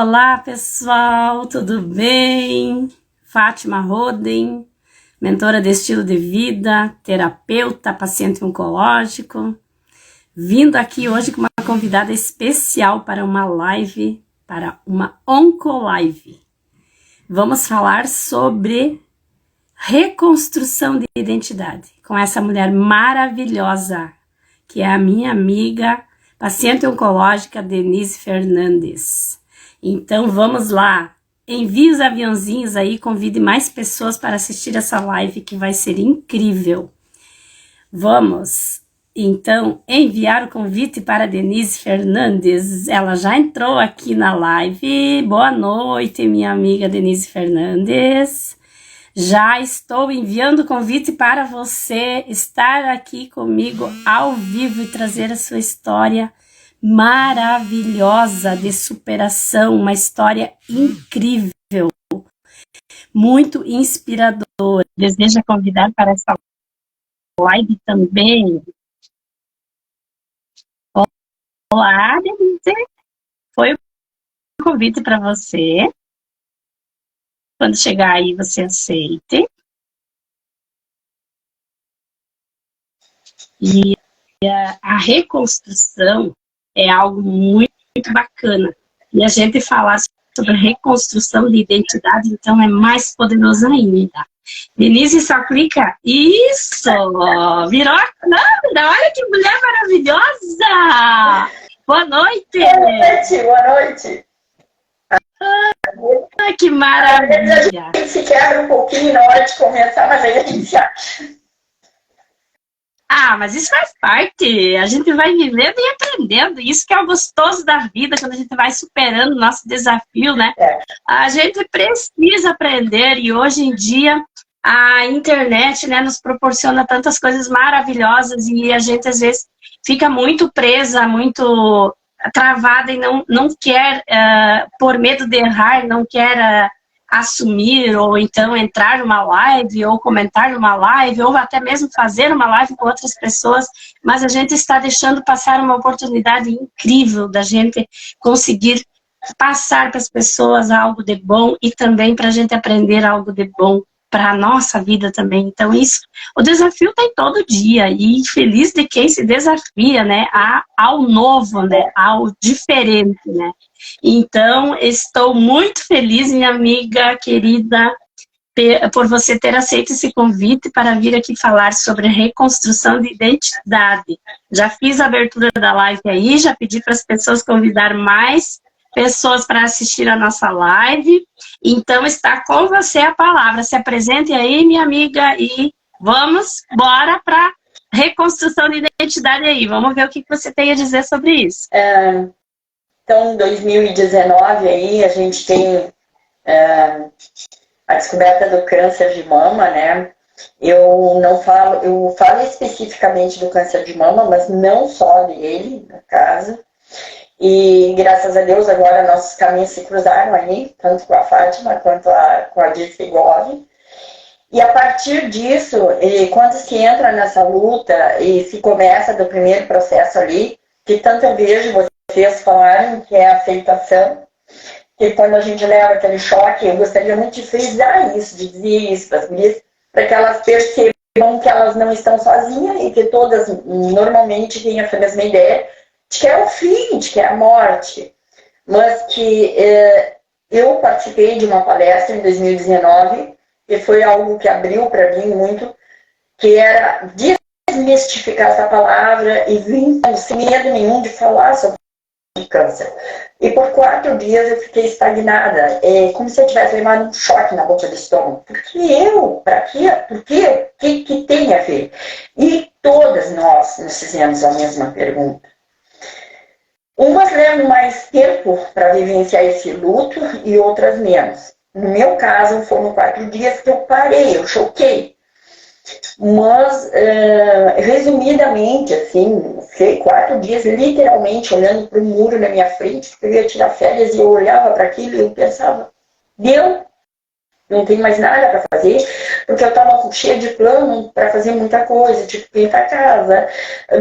Olá, pessoal, tudo bem? Fátima Roden, mentora de estilo de vida, terapeuta, paciente oncológico, vindo aqui hoje com uma convidada especial para uma live, para uma oncolive. Vamos falar sobre reconstrução de identidade com essa mulher maravilhosa, que é a minha amiga, paciente oncológica Denise Fernandes. Então vamos lá, envie os aviãozinhos aí, convide mais pessoas para assistir essa live que vai ser incrível. Vamos então enviar o convite para Denise Fernandes. Ela já entrou aqui na live. Boa noite, minha amiga Denise Fernandes. Já estou enviando o convite para você estar aqui comigo ao vivo e trazer a sua história maravilhosa de superação, uma história incrível, muito inspiradora. Deseja convidar para essa live também? Olá, Denise. Foi um convite para você. Quando chegar aí, você aceite. E a reconstrução é algo muito, muito bacana. E a gente falar sobre reconstrução de identidade, então, é mais poderoso ainda. Denise só clica. Isso! Virou a câmera! Olha que mulher maravilhosa! Boa noite! Boa noite! Ah, que maravilha! A gente se quebra um pouquinho na hora de começar, mas aí a gente se acha. Ah, mas isso faz parte. A gente vai vivendo e aprendendo. Isso que é o gostoso da vida, quando a gente vai superando o nosso desafio, né? A gente precisa aprender e hoje em dia a internet, né, nos proporciona tantas coisas maravilhosas e a gente às vezes fica muito presa, muito travada e não quer, por medo de errar, não quer assumir ou então entrar numa live ou comentar numa live ou até mesmo fazer uma live com outras pessoas, mas a gente está deixando passar uma oportunidade incrível da gente conseguir passar para as pessoas algo de bom e também para a gente aprender algo de bom para a nossa vida também. Então isso, o desafio tem todo dia e feliz de quem se desafia, né, ao novo, né, ao diferente, né. Então, estou muito feliz, minha amiga querida, por você ter aceito esse convite para vir aqui falar sobre reconstrução de identidade. Já fiz a abertura da live aí, já pedi para as pessoas convidar mais pessoas para assistir a nossa live. Então, está com você a palavra. Se apresente aí, minha amiga, e vamos, bora para reconstrução de identidade aí. Vamos ver o que você tem a dizer sobre isso. Então, em 2019, aí, a gente tem a descoberta do câncer de mama, né? Eu falo especificamente do câncer de mama, mas não só dele, no caso. E, graças a Deus, agora nossos caminhos se cruzaram aí, tanto com a Fátima quanto com a Dirce Gove. E, a partir disso, quando se entra nessa luta e se começa do primeiro processo ali, que tanto eu vejo vocês falarem, que é a aceitação, que quando a gente leva aquele choque, eu gostaria muito de frisar isso, de dizer isso para as mulheres, para que elas percebam que elas não estão sozinhas e que todas normalmente têm essa mesma ideia de que é o fim, de que é a morte. Mas que eu participei de uma palestra em 2019 e foi algo que abriu para mim muito, que era desmistificar essa palavra e vir sem medo nenhum de falar sobre câncer. E por 4 dias eu fiquei estagnada, como se eu tivesse levado um choque na boca do estômago. Por que eu? Para quê? Por quê? O que tem a ver? E todas nós nos fizemos a mesma pergunta. Umas levam mais tempo para vivenciar esse luto e outras menos. No meu caso, foram 4 dias que eu parei, eu choquei. Mas, resumidamente, assim, fiquei 4 dias literalmente olhando para o muro na minha frente, porque eu ia tirar férias e eu olhava para aquilo e eu pensava, deu, não tem mais nada para fazer, porque eu estava cheia de plano para fazer muita coisa, tipo pintar a casa,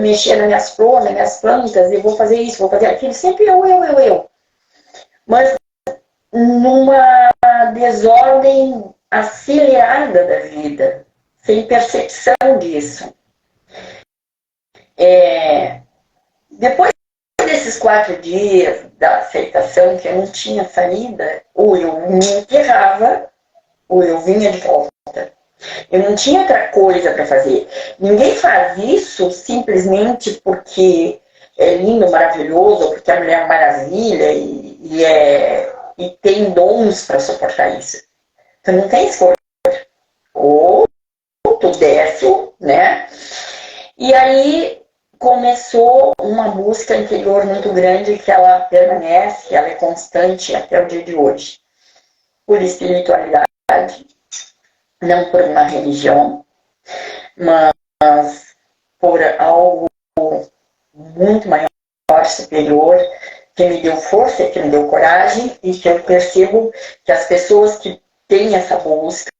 mexer nas minhas flores, nas minhas plantas, eu vou fazer isso, vou fazer aquilo, sempre eu. Mas numa desordem acelerada da vida, sem percepção disso. Depois desses 4 dias da aceitação, que eu não tinha saída, ou eu me enterrava, ou eu vinha de volta. Eu não tinha outra coisa para fazer. Ninguém faz isso simplesmente porque é lindo, maravilhoso, ou porque a Mulher Maravilha e tem dons para suportar isso. Tu não tem escolha. Ou tu desce, né? E aí começou uma busca interior muito grande que ela permanece, ela é constante até o dia de hoje. Por espiritualidade, não por uma religião, mas por algo muito maior, superior, que me deu força, que me deu coragem, e que eu percebo que as pessoas que têm essa busca,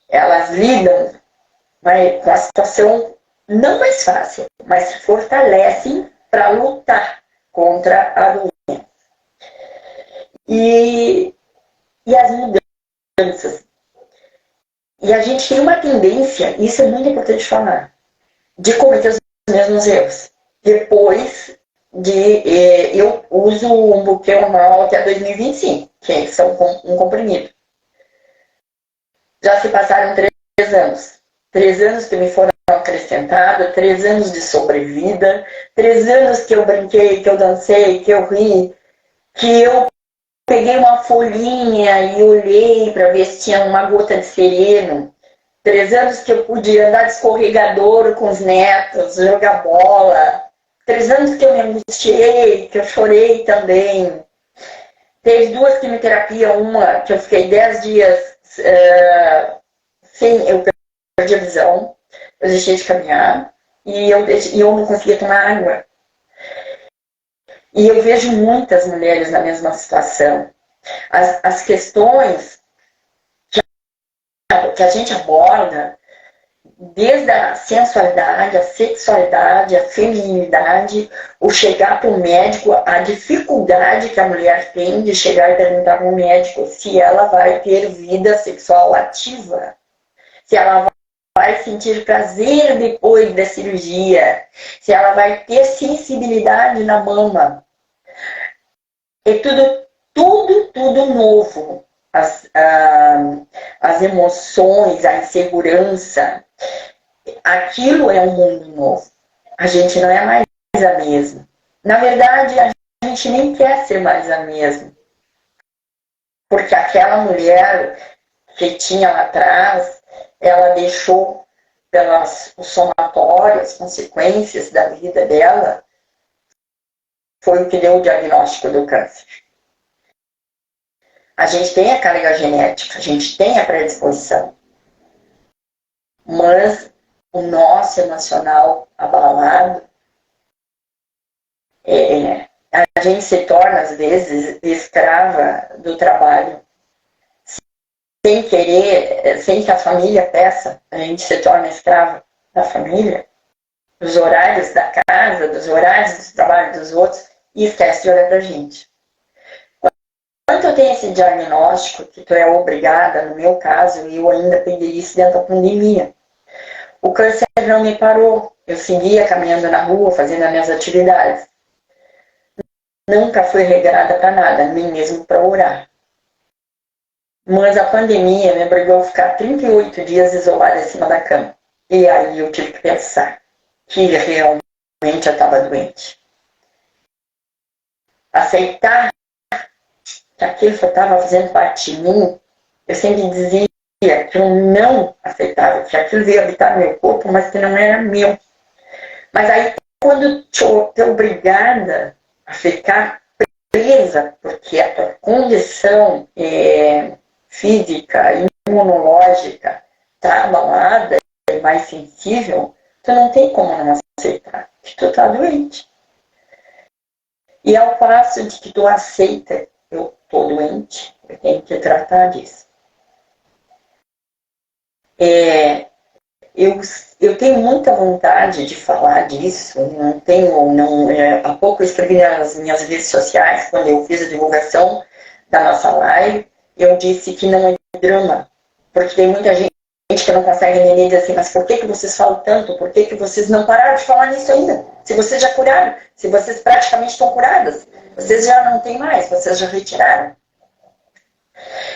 elas lidam com a situação não mais fácil, mas se fortalecem para lutar contra a doença. E as mudanças. E a gente tem uma tendência, isso é muito importante falar, de cometer os mesmos erros. Depois eu uso um buquê normal até 2025, que são um comprimido. Já se passaram 3 anos. 3 anos que me foram acrescentados, 3 anos de sobrevida, 3 anos que eu brinquei, que eu dancei, que eu ri, que eu peguei uma folhinha e olhei para ver se tinha uma gota de sereno. 3 anos que eu pude andar de escorregador com os netos, jogar bola. 3 anos que eu me angustiei, que eu chorei também. Teve 2 quimioterapias, uma que eu fiquei 10 dias sem... Eu perdi a visão, eu deixei de caminhar e eu não conseguia tomar água. E eu vejo muitas mulheres na mesma situação. As questões que a gente aborda, desde a sensualidade, a sexualidade, a feminilidade, o chegar para o médico, a dificuldade que a mulher tem de chegar e perguntar para o médico se ela vai ter vida sexual ativa, se ela vai sentir prazer depois da cirurgia, se ela vai ter sensibilidade na mama. É tudo novo. As emoções, a insegurança, aquilo é um mundo novo. A gente não é mais a mesma. Na verdade, a gente nem quer ser mais a mesma. Porque aquela mulher que tinha lá atrás, ela deixou pelas somatórias, as consequências da vida dela, foi o que deu o diagnóstico do câncer. A gente tem a carga genética, a gente tem a predisposição. Mas o nosso emocional abalado, a gente se torna, às vezes, escrava do trabalho. Sem querer, sem que a família peça, a gente se torna escrava da família, dos horários da casa, dos horários do trabalho dos outros, e esquece de olhar pra gente. Quando eu tenho esse diagnóstico, que tu é obrigada, no meu caso, eu ainda peguei isso dentro da pandemia. O câncer não me parou. Eu seguia caminhando na rua, fazendo as minhas atividades. Nunca fui regrada para nada, nem mesmo para orar. Mas a pandemia me obrigou a ficar 38 dias isolada em cima da cama. E aí eu tive que pensar que realmente eu estava doente. Aceitar que aquilo que eu estava fazendo parte de mim, eu sempre dizia que eu não aceitava, que aquilo ia habitar no meu corpo, mas que não era meu. Mas aí, quando eu estou obrigada a ficar presa, porque a tua condição física, imunológica, está abalada, é mais sensível, tu não tem como não aceitar, que tu está doente. E ao passo de que tu aceita, eu estou doente, eu tenho que tratar disso. Eu tenho muita vontade de falar disso, não tenho, há pouco eu escrevi nas minhas redes sociais, quando eu fiz a divulgação da nossa live, eu disse que não é drama, porque tem muita gente que não consegue entender e diz assim, mas por que vocês falam tanto? Por que vocês não pararam de falar nisso ainda? Se vocês já curaram, se vocês praticamente estão curadas, vocês já não têm mais, vocês já retiraram.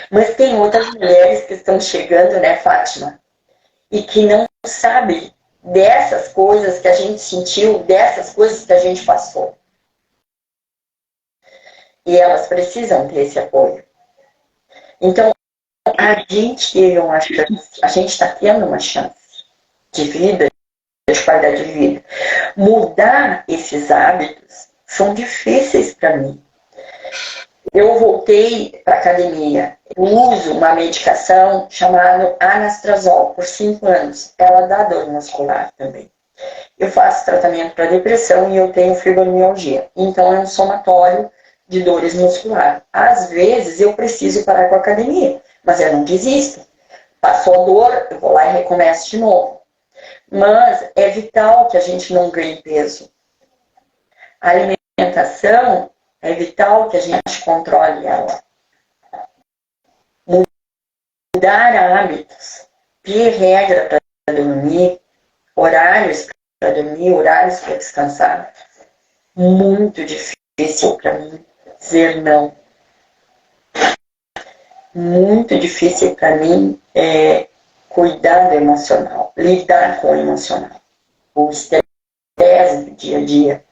Mas tem outras mulheres que estão chegando, né, Fátima? E que não sabem dessas coisas que a gente sentiu, dessas coisas que a gente passou. E elas precisam ter esse apoio. Então, a gente teve uma chance, a gente está tendo uma chance de vida, de qualidade de vida. Mudar esses hábitos são difíceis para mim. Eu voltei para a academia. Eu uso uma medicação chamada anastrozol por 5 anos. Ela dá dor muscular também. Eu faço tratamento para depressão e eu tenho fibromialgia. Então é um somatório de dores musculares. Às vezes eu preciso parar com a academia, mas eu não desisto. Passou a dor, eu vou lá e recomeço de novo. Mas é vital que a gente não ganhe peso. A alimentação é vital que a gente controle ela. Mudar hábitos, ter regra para dormir, horários para dormir, horários para descansar. Muito difícil para mim dizer não. Muito difícil para mim cuidar do emocional, lidar com o emocional. O estresse do dia a dia.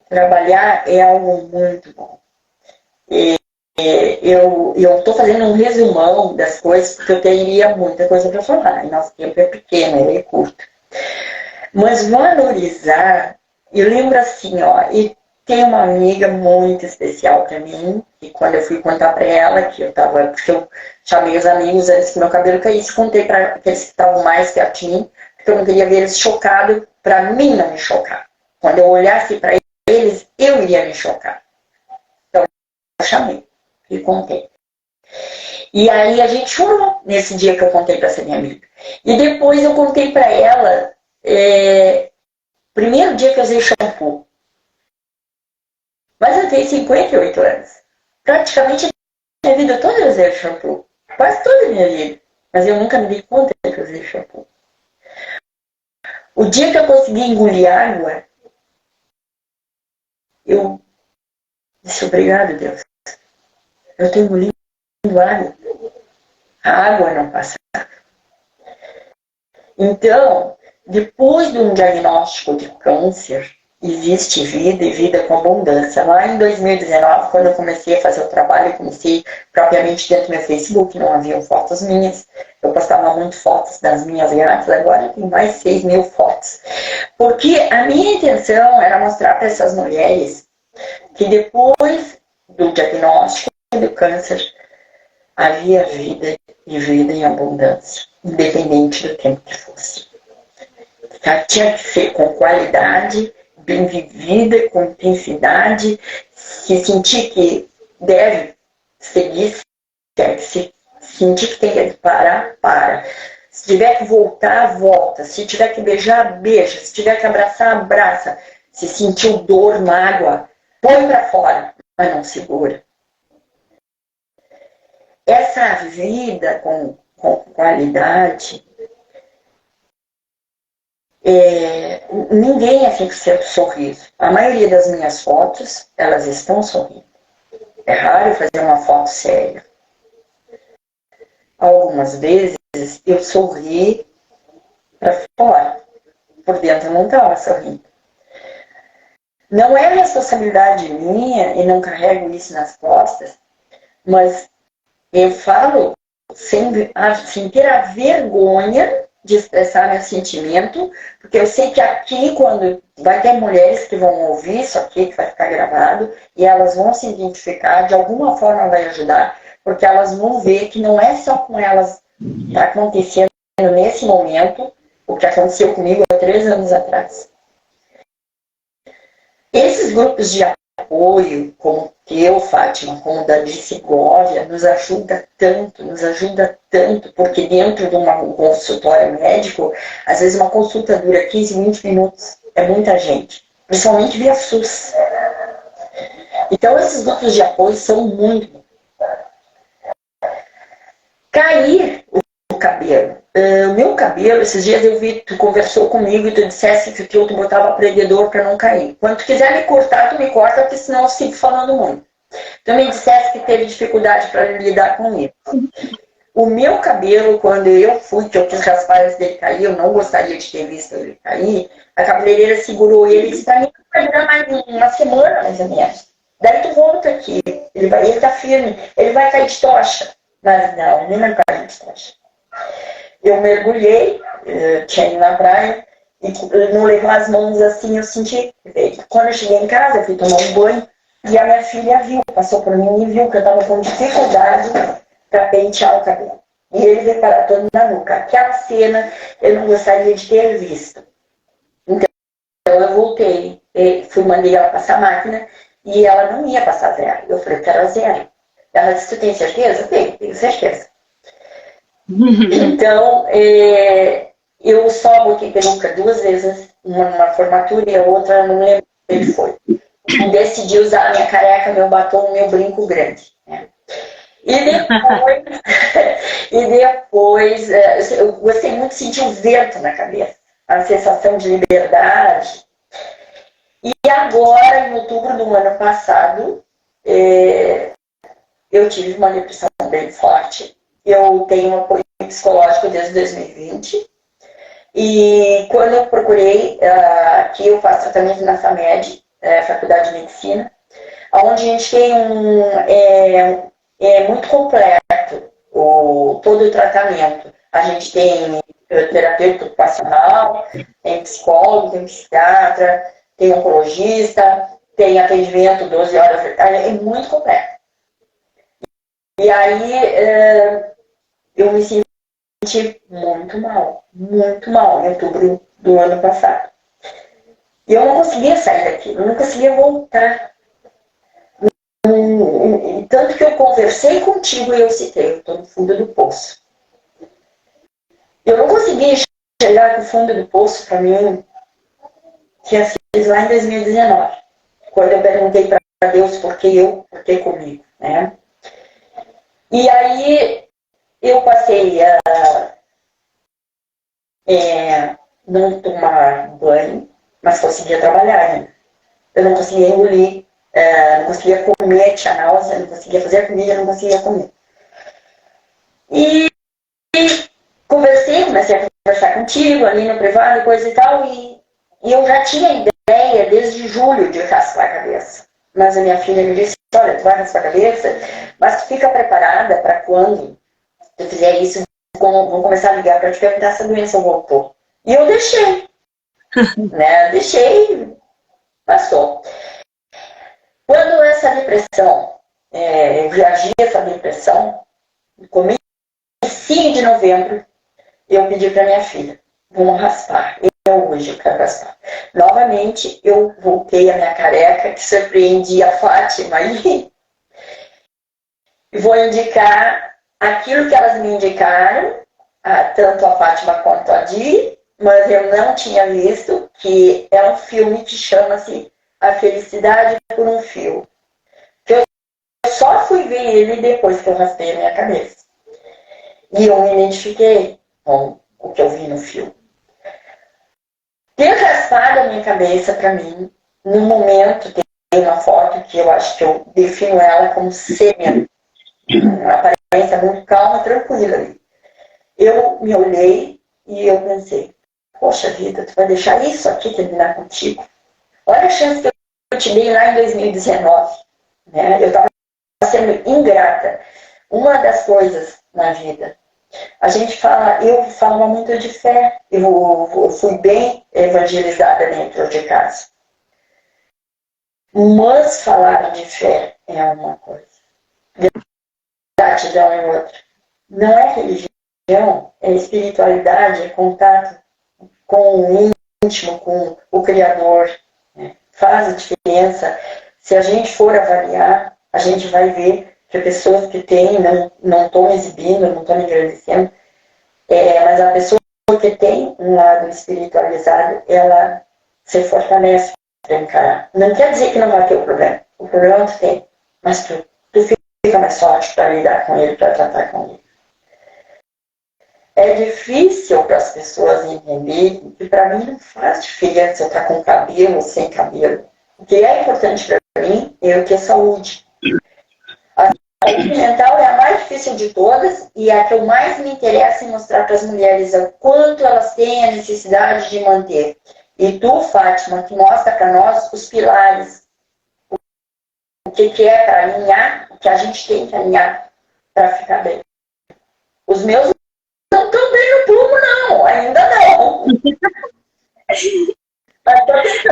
Trabalhar é algo muito bom. Eu estou fazendo um resumão das coisas, porque eu teria muita coisa para falar. E nosso tempo é pequeno, ele é curto. Mas valorizar, eu lembro assim, ó, e tem uma amiga muito especial para mim, e quando eu fui contar para ela, porque eu chamei os amigos antes que meu cabelo caísse, contei para aqueles que estavam mais pertinho, porque eu não queria ver eles chocados, para mim não me chocar. Quando eu olhasse para eles, eu iria me chocar. Então, eu chamei e contei. E aí a gente chorou nesse dia que eu contei para essa minha amiga. E depois eu contei para ela, primeiro dia que eu usei shampoo. Mas eu tenho 58 anos. Praticamente a minha vida toda eu usei shampoo. Quase toda a minha vida. Mas eu nunca me dei conta que eu usei shampoo. O dia que eu consegui engolir água, eu disse, obrigado, Deus. Eu estou engolindo água. A água não passa. Então, depois de um diagnóstico de câncer, existe vida e vida com abundância. Lá em 2019, quando eu comecei a fazer o trabalho, eu comecei propriamente dentro do meu Facebook, não haviam fotos minhas. Eu postava muito fotos das minhas gatas, agora tem mais 6 mil fotos. Porque a minha intenção era mostrar para essas mulheres que depois do diagnóstico do câncer, havia vida e vida em abundância, independente do tempo que fosse. Tinha que ser com qualidade, bem vivida, com intensidade, se sentir que deve seguir, se sentir que tem que parar, para. Se tiver que voltar, volta. Se tiver que beijar, beija. Se tiver que abraçar, abraça. Se sentiu dor, mágoa, põe para fora, mas não segura. Essa vida com qualidade, ninguém é fixo sempre sorriso. A maioria das minhas fotos, elas estão sorrindo. É raro fazer uma foto séria. Algumas vezes eu sorri para fora. Por dentro eu não estava sorrindo. Não é responsabilidade minha, e não carrego isso nas costas, mas eu falo sem ter a vergonha de expressar meu sentimento, porque eu sei que aqui, quando vai ter mulheres que vão ouvir isso aqui, que vai ficar gravado, e elas vão se identificar, de alguma forma vai ajudar, porque elas vão ver que não é só com elas que está acontecendo nesse momento, o que aconteceu comigo há 3 anos atrás. Esses grupos de apoio, como o teu, Fátima, como o da Dicigóvia, nos ajuda tanto, porque dentro de um consultório médico, às vezes uma consulta dura 15, 20 minutos, é muita gente, principalmente via SUS. Então, esses grupos de apoio são muito. Cair o cabelo. O meu cabelo, esses dias eu vi, tu conversou comigo e tu dissesse que tu botava prendedor para não cair. Quando tu quiser me cortar, tu me corta, porque senão eu sigo falando muito. Tu me dissesse que teve dificuldade para lidar com isso. O meu cabelo, quando eu fui, que eu quis raspar antes dele cair, eu não gostaria de ter visto ele cair, a cabeleireira segurou ele e disse, tá, vai durar mais uma semana, mais ou menos. Daí tu volta aqui, ele tá firme, ele vai cair de tocha. Mas não, nem vai cair de tocha. Eu mergulhei, tinha ido na praia, e não levar as mãos assim, eu senti. Quando eu cheguei em casa, eu fui tomar um banho, e a minha filha viu, passou por mim e viu que eu tava com dificuldade para pentear o cabelo. E ele veio parar todo na nuca. Aquela cena eu não gostaria de ter visto. Então eu voltei, mandei ela passar a máquina e ela não ia passar zero. Eu falei, quero zero. Ela disse, tu tem certeza? Tenho certeza. Então, eu só botei peruca 2 vezes, uma numa formatura e a outra, não lembro que ele foi. Eu decidi usar a minha careca, meu batom, meu brinco grande. Né? E depois, eu gostei muito de sentir o vento na cabeça, a sensação de liberdade. E agora, em outubro do ano passado, eu tive uma depressão bem forte. Eu tenho um apoio psicológico desde 2020. E quando eu procurei, aqui eu faço tratamento na FAMED, Faculdade de Medicina, onde a gente tem muito completo todo o tratamento. A gente tem terapeuta ocupacional, tem psicólogo, tem psiquiatra, tem oncologista, tem atendimento 12 horas, é muito completo. E aí eu me senti muito mal em outubro do ano passado. E eu não conseguia sair daquilo, eu não conseguia voltar. Tanto que eu conversei contigo e eu citei, eu estou no fundo do poço. Eu não conseguia chegar no fundo do poço para mim, que eu fiz lá em 2019, quando eu perguntei para Deus por que comigo, né? E aí eu passei a não tomar banho, mas conseguia trabalhar, né? Eu não conseguia engolir, não conseguia comer, tinha náusea, não conseguia fazer comida, não conseguia comer. E comecei a conversar contigo ali no privado, coisa e tal, e eu já tinha ideia desde julho de raspar a cabeça. Mas a minha filha me disse, olha, tu vai raspar a cabeça, mas tu fica preparada para quando tu fizer isso, vão começar a ligar para te perguntar se a doença voltou. E eu deixei. Né? Deixei, passou. Quando essa depressão, eu reagi a essa depressão, no começo de novembro, eu pedi para minha filha, vamos raspar. Hoje eu quero raspar. Novamente, eu voltei a minha careca, que surpreendi a Fátima aí. E vou indicar aquilo que elas me indicaram, tanto a Fátima quanto a Di, mas eu não tinha visto, que é um filme que chama-se A Felicidade por um Fio. Eu só fui ver ele depois que eu raspei a minha cabeça. E eu me identifiquei com o que eu vi no filme. Ter raspado a minha cabeça, para mim, no momento, tem uma foto que eu acho que eu defino ela como sêmia. Uma aparência muito calma, tranquila ali. Eu me olhei e eu pensei, poxa vida, tu vai deixar isso aqui terminar contigo? Olha a chance que eu te dei lá em 2019. Né? Eu estava sendo ingrata. Uma das coisas na vida, eu falava muito de fé. Eu fui bem evangelizada dentro de casa. Mas falar de fé é uma coisa. Gratidão é outra. Não é religião, é espiritualidade, é contato com o íntimo, com o Criador. Né? Faz a diferença. Se a gente for avaliar, a gente vai ver que pessoas que têm, não estou me exibindo, não estou me engrandecendo, mas a pessoa que tem um lado espiritualizado, ela se fortalece para encarar. Não quer dizer que não vai ter o problema. O problema tu tem, mas tu fica mais forte para lidar com ele, para tratar com ele. É difícil para as pessoas entenderem que para mim não faz diferença eu estar com cabelo ou sem cabelo. O que é importante para mim é o que é saúde. A saúde mental é a mais difícil de todas e a que eu mais me interessa em mostrar para as mulheres o quanto elas têm a necessidade de manter. E tu, Fátima, que mostra para nós os pilares, o que é para alinhar, o que a gente tem que alinhar para ficar bem. Os meus não estão bem no plumo, não, ainda não.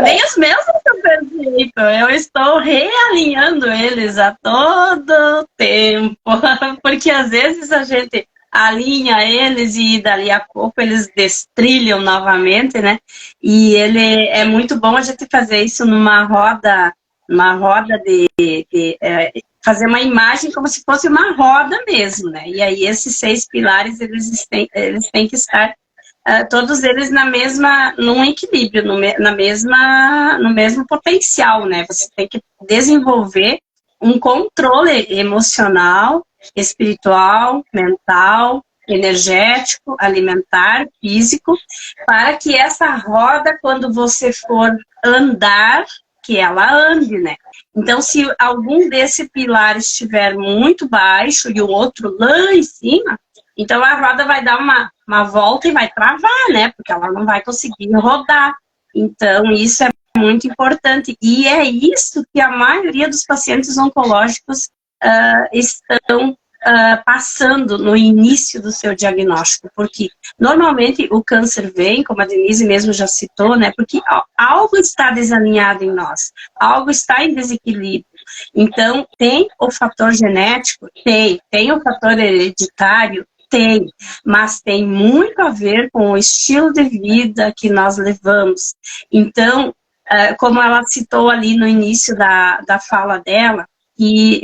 Nem os meus estão perfeitos. Eu estou realinhando eles a todo tempo. Porque às vezes a gente alinha eles e dali a pouco eles destrilham novamente, né? E ele é muito bom a gente fazer isso numa roda fazer uma imagem como se fosse uma roda mesmo, né? E aí esses 6 pilares, eles têm que estar todos eles num equilíbrio, no mesmo potencial, né? Você tem que desenvolver um controle emocional, espiritual, mental, energético, alimentar, físico, para que essa roda, quando você for andar, que ela ande, né? Então, se algum desse pilar estiver muito baixo e o outro lá em cima, então a roda vai dar uma volta e vai travar, né? Porque ela não vai conseguir rodar. Então, isso é muito importante. E é isso que a maioria dos pacientes oncológicos estão passando no início do seu diagnóstico. Porque, normalmente, o câncer vem, como a Denise mesmo já citou, né? Porque algo está desalinhado em nós. Algo está em desequilíbrio. Então, tem o fator genético? Tem o fator hereditário? Tem, mas tem muito a ver com o estilo de vida que nós levamos. Então, como ela citou ali no início da fala dela, que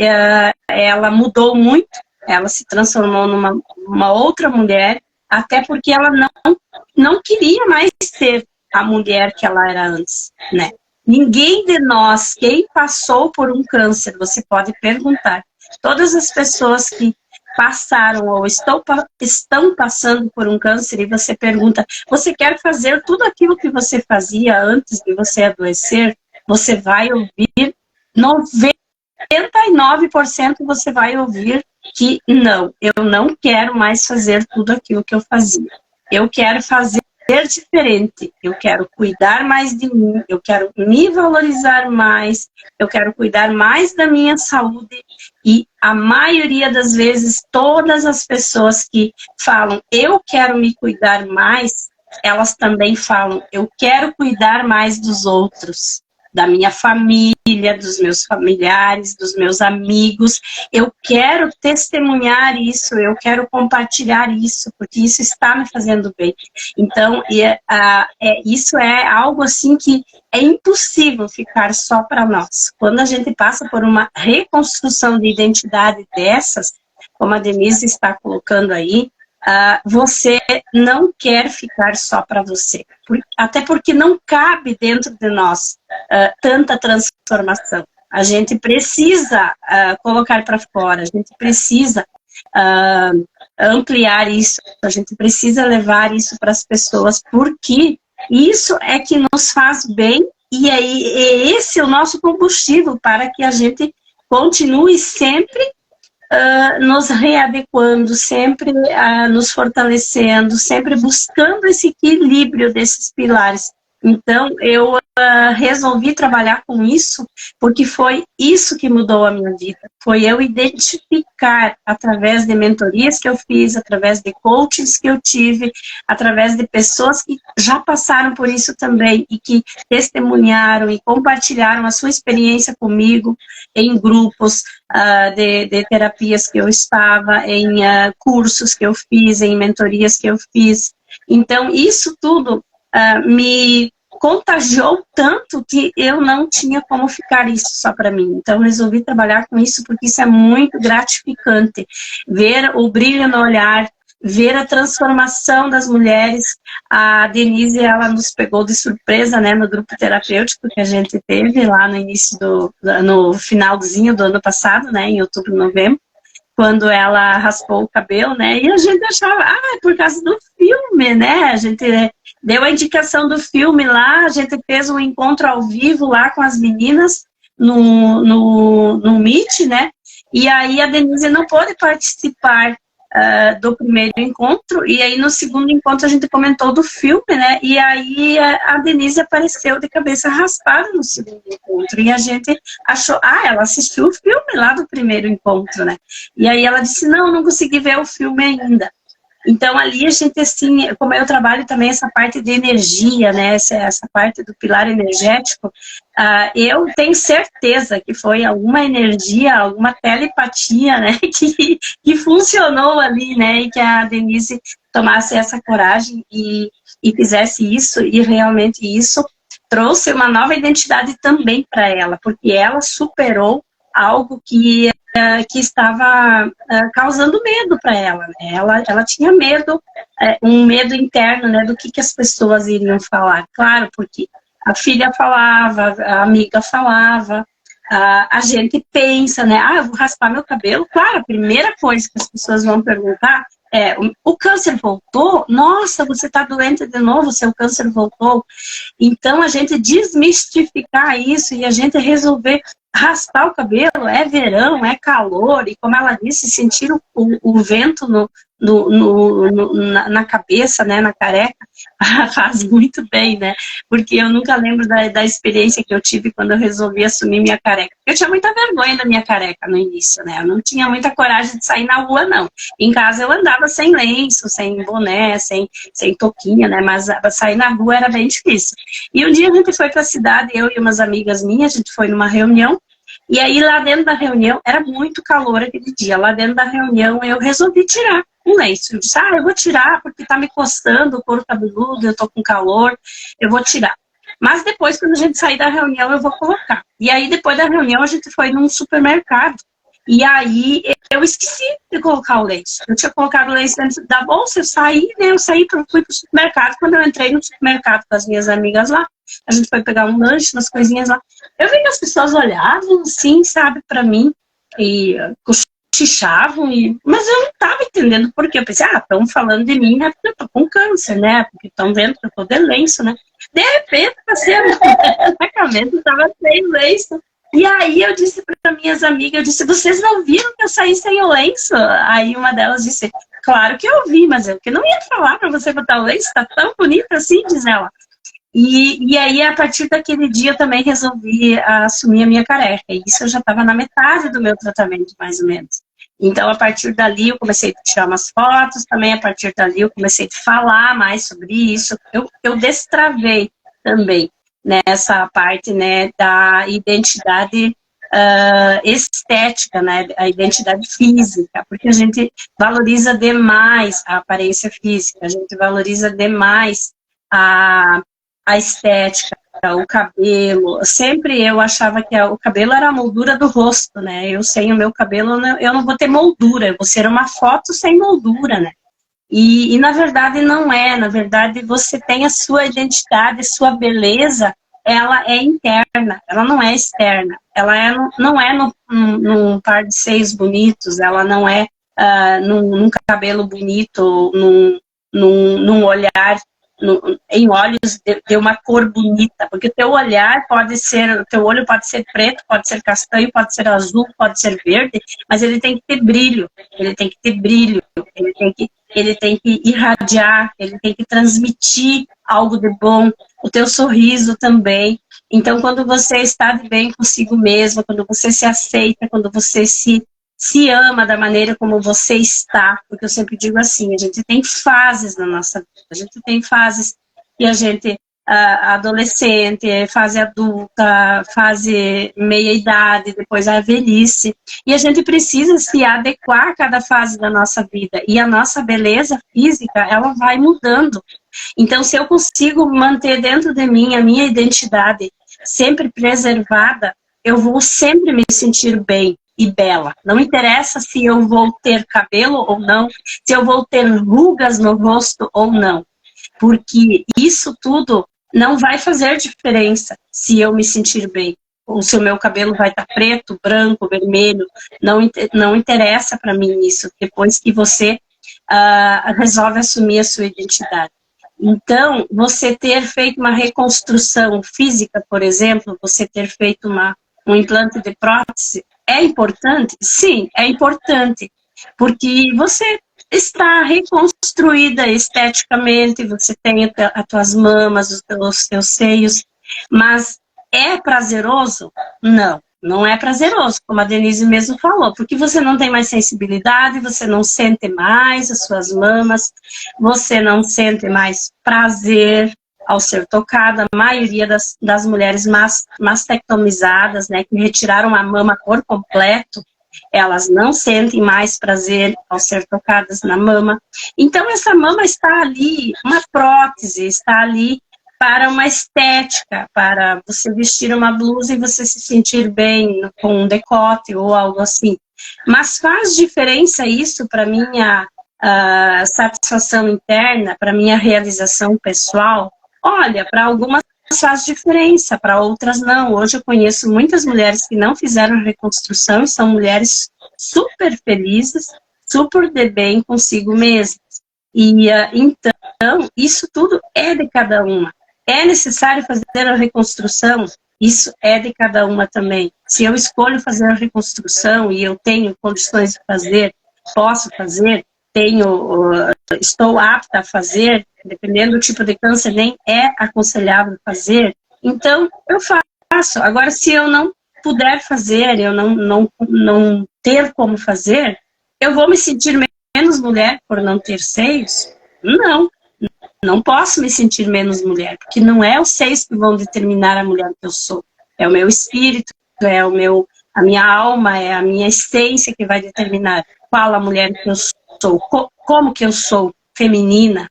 ela mudou muito, ela se transformou numa outra mulher, até porque ela não queria mais ser a mulher que ela era antes, né? Ninguém de nós, quem passou por um câncer, você pode perguntar, todas as pessoas que passaram ou estão passando por um câncer e você pergunta, você quer fazer tudo aquilo que você fazia antes de você adoecer? Você vai ouvir 99% você vai ouvir que não, eu não quero mais fazer tudo aquilo que eu fazia. Eu quero fazer diferente, eu quero cuidar mais de mim, eu quero me valorizar mais, eu quero cuidar mais da minha saúde. E a maioria das vezes, todas as pessoas que falam eu quero me cuidar mais, elas também falam eu quero cuidar mais dos outros, da minha família, dos meus familiares, dos meus amigos. Eu quero testemunhar isso, eu quero compartilhar isso, porque isso está me fazendo bem. Então, isso é algo assim que é impossível ficar só para nós. Quando a gente passa por uma reconstrução de identidade dessas, como a Denise está colocando aí, você não quer ficar só para você. Até porque não cabe dentro de nós tanta transformação. A gente precisa colocar para fora, a gente precisa ampliar isso, a gente precisa levar isso para as pessoas, porque isso é que nos faz bem e esse é o nosso combustível para que a gente continue sempre nos readequando, sempre nos fortalecendo, sempre buscando esse equilíbrio desses pilares. Então, eu resolvi trabalhar com isso, porque foi isso que mudou a minha vida. Foi eu identificar, através de mentorias que eu fiz, através de coachings que eu tive, através de pessoas que já passaram por isso também e que testemunharam e compartilharam a sua experiência comigo em grupos de terapias que eu estava, em cursos que eu fiz, em mentorias que eu fiz. Então, isso tudo me contagiou tanto que eu não tinha como ficar isso só para mim. Então, resolvi trabalhar com isso porque isso é muito gratificante. Ver o brilho no olhar ver a transformação das mulheres. A Denise, ela nos pegou de surpresa, né, no grupo terapêutico que a gente teve lá no início no finalzinho do ano passado, né, em outubro, novembro, quando ela raspou o cabelo, né, e a gente achava, é por causa do filme, né, a gente deu a indicação do filme lá, a gente fez um encontro ao vivo lá com as meninas no Meet, né, e aí a Denise não pôde participar do primeiro encontro, e aí no segundo encontro a gente comentou do filme, né, e aí a Denise apareceu de cabeça raspada no segundo encontro, e a gente achou, ela assistiu o filme lá do primeiro encontro, né, e aí ela disse, não consegui ver o filme ainda. Então, ali a gente, assim, como eu trabalho também essa parte de energia, né, essa parte do pilar energético, eu tenho certeza que foi alguma energia, alguma telepatia, né, que funcionou ali, né, e que a Denise tomasse essa coragem e fizesse isso, e realmente isso trouxe uma nova identidade também para ela, porque ela superou algo que estava causando medo para ela, né? Ela tinha medo, um medo interno, né, do que as pessoas iriam falar. Claro, porque a filha falava, a amiga falava, a gente pensa, né, eu vou raspar meu cabelo. Claro, a primeira coisa que as pessoas vão perguntar é, o câncer voltou? Nossa, você está doente de novo, seu câncer voltou. Então, a gente desmistificar isso e a gente resolver raspar o cabelo, é verão, é calor, e como ela disse, sentir o vento na cabeça, né, na careca, faz muito bem, né, porque eu nunca lembro da experiência que eu tive quando eu resolvi assumir minha careca. Eu tinha muita vergonha da minha careca no início, né, eu não tinha muita coragem de sair na rua, não. Em casa eu andava sem lenço, sem boné, sem touquinha, né, mas sair na rua era bem difícil. E um dia a gente foi para a cidade, eu e umas amigas minhas, a gente foi numa reunião, e aí lá dentro da reunião, era muito calor aquele dia, lá dentro da reunião eu resolvi tirar um lenço. Eu disse, eu vou tirar porque tá me coçando o couro cabeludo, eu tô com calor, eu vou tirar. Mas depois, quando a gente sair da reunião, eu vou colocar. E aí depois da reunião a gente foi num supermercado. E aí eu esqueci de colocar o lenço. Eu tinha colocado o lenço dentro da bolsa, eu saí, né? Fui pro supermercado. Quando eu entrei no supermercado com as minhas amigas lá, a gente foi pegar um lanche, umas coisinhas lá. Eu vi que as pessoas olhavam assim, sabe, pra mim, e cochichavam, mas eu não tava entendendo por quê. Eu pensei, estão falando de mim, né? Porque eu tô com câncer, né? Porque estão vendo que eu tô de lenço, né? De repente, passei na cabeça, tava sem lenço. E aí eu disse para minhas amigas, eu disse, vocês não viram que eu saí sem o lenço? Aí uma delas disse, claro que eu vi, mas eu que não ia falar para você botar o lenço, tá tão bonito assim, diz ela. E aí, a partir daquele dia, eu também resolvi assumir a minha careca. E isso eu já estava na metade do meu tratamento, mais ou menos. Então, a partir dali, eu comecei a tirar umas fotos, também a partir dali eu comecei a falar mais sobre isso. Eu destravei também nessa parte, né, da identidade estética, né, a identidade física, porque a gente valoriza demais a aparência física, a gente valoriza demais a estética, o cabelo. Sempre eu achava que o cabelo era a moldura do rosto, né, eu sem o meu cabelo, eu não vou ter moldura, eu vou ser uma foto sem moldura, né. E na verdade não é, na verdade você tem a sua identidade, sua beleza, ela é interna, ela não é externa, ela não é num par de seios bonitos, ela não é num cabelo bonito, num olhar, em olhos de uma cor bonita, porque o teu olhar pode ser, o teu olho pode ser preto, pode ser castanho, pode ser azul, pode ser verde, mas ele tem que ter brilho, ele tem que ter brilho, ele tem que irradiar, ele tem que transmitir algo de bom, o teu sorriso também. Então, quando você está de bem consigo mesma, quando você se aceita, quando você se ama da maneira como você está, porque eu sempre digo assim, a gente tem fases na nossa vida, a gente tem fases que a gente, adolescente, fase adulta, fase meia-idade, depois a velhice, e a gente precisa se adequar a cada fase da nossa vida, e a nossa beleza física, ela vai mudando. Então, se eu consigo manter dentro de mim a minha identidade sempre preservada, eu vou sempre me sentir bem. e bela. Não interessa se eu vou ter cabelo ou não, se eu vou ter rugas no rosto ou não. Porque isso tudo não vai fazer diferença se eu me sentir bem. Ou se o meu cabelo vai estar preto, branco, vermelho. Não interessa para mim isso, depois que você resolve assumir a sua identidade. Então, você ter feito uma reconstrução física, por exemplo, você ter feito um implante de prótese, é importante? Sim, é importante, porque você está reconstruída esteticamente, você tem as tuas mamas, os teus seios, mas é prazeroso? Não, não é prazeroso, como a Denise mesmo falou, porque você não tem mais sensibilidade, você não sente mais as suas mamas, você não sente mais prazer ao ser tocada. A maioria das mulheres mastectomizadas, né, que retiraram a mama por completo, elas não sentem mais prazer ao ser tocadas na mama. Então, essa mama está ali, uma prótese, está ali para uma estética, para você vestir uma blusa e você se sentir bem com um decote ou algo assim. Mas faz diferença isso para minha satisfação interna, para minha realização pessoal? Olha, para algumas faz diferença, para outras não. Hoje eu conheço muitas mulheres que não fizeram reconstrução e são mulheres super felizes, super de bem consigo mesmas. E então, isso tudo é de cada uma. É necessário fazer a reconstrução? Isso é de cada uma também. Se eu escolho fazer a reconstrução e eu tenho condições de fazer, posso fazer, estou apta a fazer, dependendo do tipo de câncer, nem é aconselhável fazer, então eu faço. Agora, se eu não puder fazer, eu não ter como fazer, eu vou me sentir menos mulher por não ter seios? Não posso me sentir menos mulher, porque não é os seios que vão determinar a mulher que eu sou. É o meu espírito, é a minha alma, é a minha essência que vai determinar qual a mulher que eu sou, como que eu sou feminina,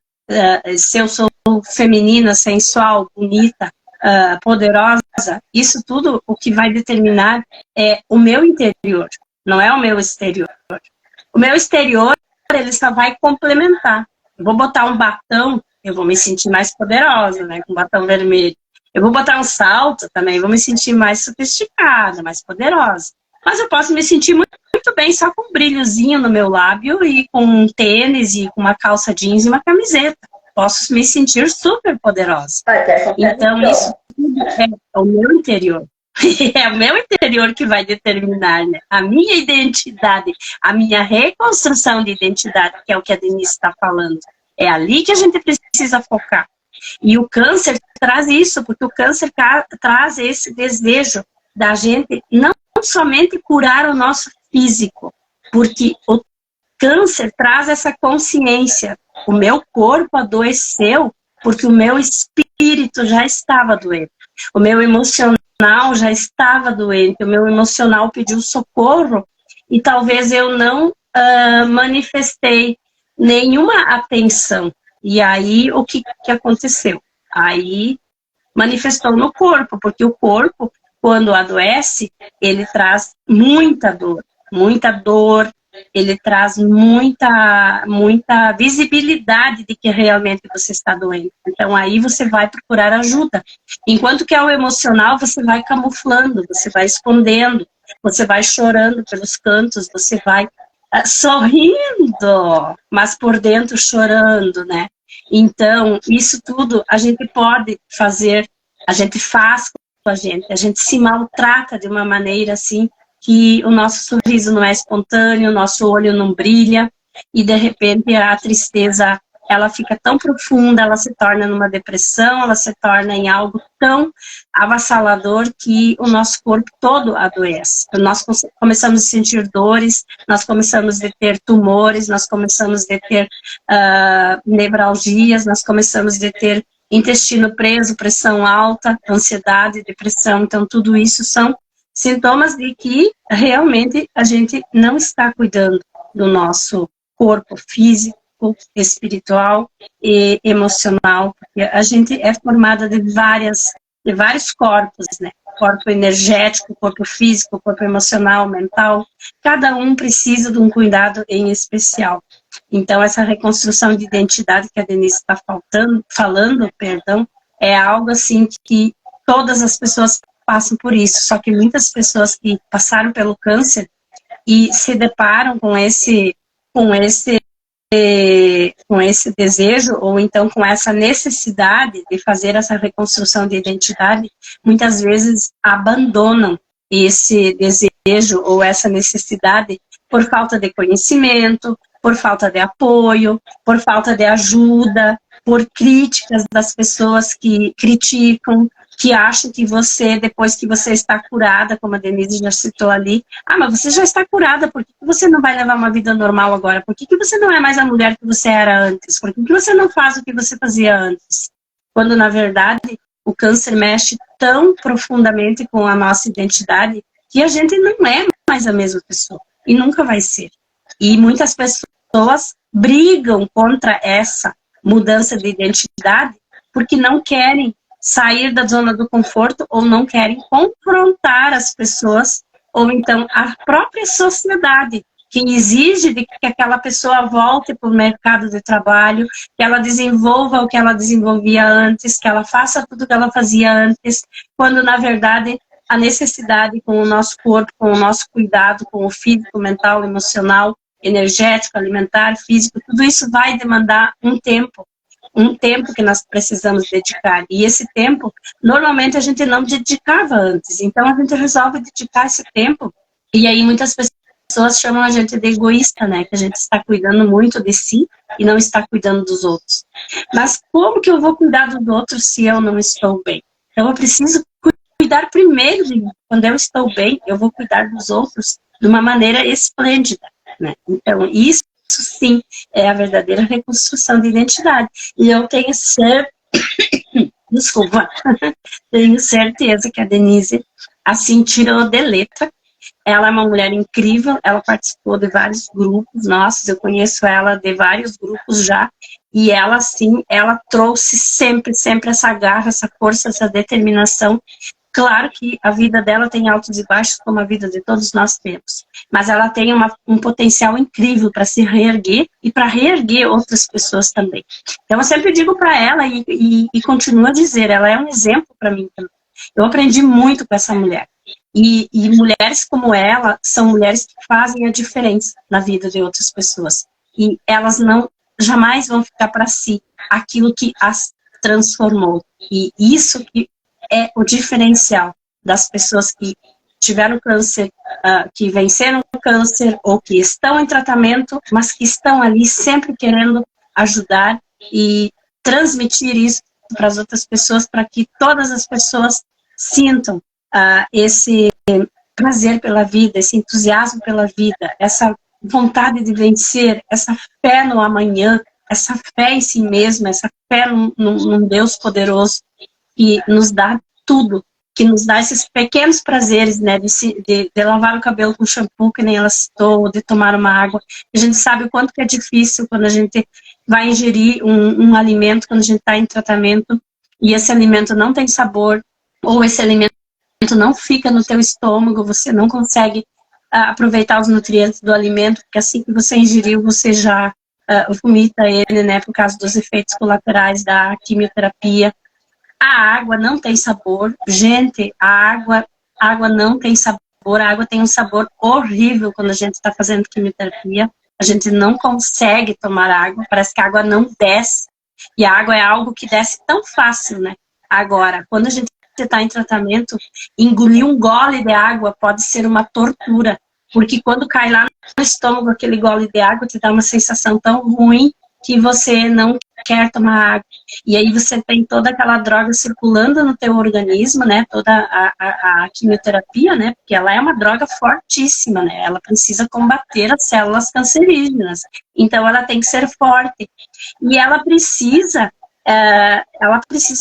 se eu sou feminina, sensual, bonita, poderosa. Isso tudo o que vai determinar é o meu interior, não é o meu exterior. O meu exterior, ele só vai complementar. Eu vou botar um batom, eu vou me sentir mais poderosa, né, com batom vermelho. Eu vou botar um salto também, vou me sentir mais sofisticada, mais poderosa. Mas eu posso me sentir muito bem só com um brilhozinho no meu lábio e com um tênis e com uma calça jeans e uma camiseta. Posso me sentir super poderosa. Então, isso é o meu interior. É o meu interior que vai determinar, né, a minha identidade, a minha reconstrução de identidade, que é o que a Denise está falando. É ali que a gente precisa focar. E o câncer traz isso, porque o câncer traz esse desejo da gente não somente curar o nosso físico, porque o câncer traz essa consciência. O meu corpo adoeceu porque o meu espírito já estava doente. O meu emocional já estava doente, o meu emocional pediu socorro e talvez eu não manifestei nenhuma atenção. E aí, o que aconteceu? Aí, manifestou no corpo, porque o corpo, quando adoece, ele traz muita dor, ele traz muita visibilidade de que realmente você está doente. Então, aí você vai procurar ajuda. Enquanto que ao emocional, você vai camuflando, você vai escondendo, você vai chorando pelos cantos, você vai sorrindo, mas por dentro chorando, né? Então, isso tudo a gente pode fazer, a gente faz com a gente se maltrata de uma maneira assim, que o nosso sorriso não é espontâneo, o nosso olho não brilha, e de repente a tristeza, ela fica tão profunda, ela se torna numa depressão, ela se torna em algo tão avassalador que o nosso corpo todo adoece. Nós começamos a sentir dores, nós começamos a ter tumores, nós começamos a ter nevralgias, nós começamos a ter intestino preso, pressão alta, ansiedade, depressão. Então tudo isso são sintomas de que realmente a gente não está cuidando do nosso corpo físico, espiritual e emocional, porque a gente é formada de vários corpos, né? corpo energético, corpo físico, corpo emocional, mental. Cada um precisa de um cuidado em especial. Então, essa reconstrução de identidade que a Denise está falando, é algo assim que todas as pessoas passam por isso, só que muitas pessoas que passaram pelo câncer e se deparam com esse desejo, ou então com essa necessidade de fazer essa reconstrução de identidade, muitas vezes abandonam esse desejo ou essa necessidade por falta de conhecimento, por falta de apoio, por falta de ajuda, por críticas das pessoas que criticam, que acham que você, depois que você está curada, como a Denise já citou ali, mas você já está curada, por que você não vai levar uma vida normal agora? Por que você não é mais a mulher que você era antes? Por que você não faz o que você fazia antes? Quando, na verdade, o câncer mexe tão profundamente com a nossa identidade que a gente não é mais a mesma pessoa, e nunca vai ser. E muitas pessoas brigam contra essa mudança de identidade porque não querem sair da zona do conforto ou não querem confrontar as pessoas ou então a própria sociedade que exige de que aquela pessoa volte para o mercado de trabalho, que ela desenvolva o que ela desenvolvia antes, que ela faça tudo o que ela fazia antes, quando na verdade a necessidade com o nosso corpo, com o nosso cuidado, com o físico, mental, emocional, energético, alimentar, físico, tudo isso vai demandar um tempo que nós precisamos dedicar. E esse tempo, normalmente a gente não dedicava antes. Então a gente resolve dedicar esse tempo. E aí muitas pessoas chamam a gente de egoísta, né? Que a gente está cuidando muito de si e não está cuidando dos outros. Mas como que eu vou cuidar dos outros se eu não estou bem? Então eu preciso cuidar primeiro de mim. Quando eu estou bem, eu vou cuidar dos outros de uma maneira esplêndida, né? Então isso sim é a verdadeira reconstrução de identidade. E eu tenho tenho certeza que a Denise assim tirou de letra. Ela é uma mulher incrível, ela participou de vários grupos nossos, eu conheço ela de vários grupos já, e ela sim, ela trouxe sempre essa garra, essa força, essa determinação. Claro que a vida dela tem altos e baixos, como a vida de todos nós temos. Mas ela tem um potencial incrível para se reerguer e para reerguer outras pessoas também. Então eu sempre digo para ela e continuo a dizer, ela é um exemplo para mim também. Eu aprendi muito com essa mulher. E mulheres como ela são mulheres que fazem a diferença na vida de outras pessoas. E elas jamais vão ficar para si aquilo que as transformou. E isso que é o diferencial das pessoas que tiveram câncer, que venceram o câncer ou que estão em tratamento, mas que estão ali sempre querendo ajudar e transmitir isso para as outras pessoas, para que todas as pessoas sintam esse prazer pela vida, esse entusiasmo pela vida, essa vontade de vencer, essa fé no amanhã, essa fé em si mesma, essa fé num Deus poderoso que nos dá tudo, que nos dá esses pequenos prazeres, né, de lavar o cabelo com shampoo, que nem ela citou, de tomar uma água. A gente sabe o quanto que é difícil quando a gente vai ingerir um alimento, quando a gente está em tratamento, e esse alimento não tem sabor, ou esse alimento não fica no teu estômago, você não consegue aproveitar os nutrientes do alimento, porque assim que você ingeriu, você já vomita ele, né, por causa dos efeitos colaterais da quimioterapia. A água não tem sabor. Gente, a água não tem sabor. A água tem um sabor horrível quando a gente está fazendo quimioterapia. A gente não consegue tomar água. Parece que a água não desce. E a água é algo que desce tão fácil, né? Agora, quando a gente está em tratamento, engolir um gole de água pode ser uma tortura. Porque quando cai lá no estômago aquele gole de água, te dá uma sensação tão ruim que você não quer tomar água. E aí você tem toda aquela droga circulando no teu organismo, né? Toda a quimioterapia, né? Porque ela é uma droga fortíssima, né? Ela precisa combater as células cancerígenas. Então ela tem que ser forte. E ela precisa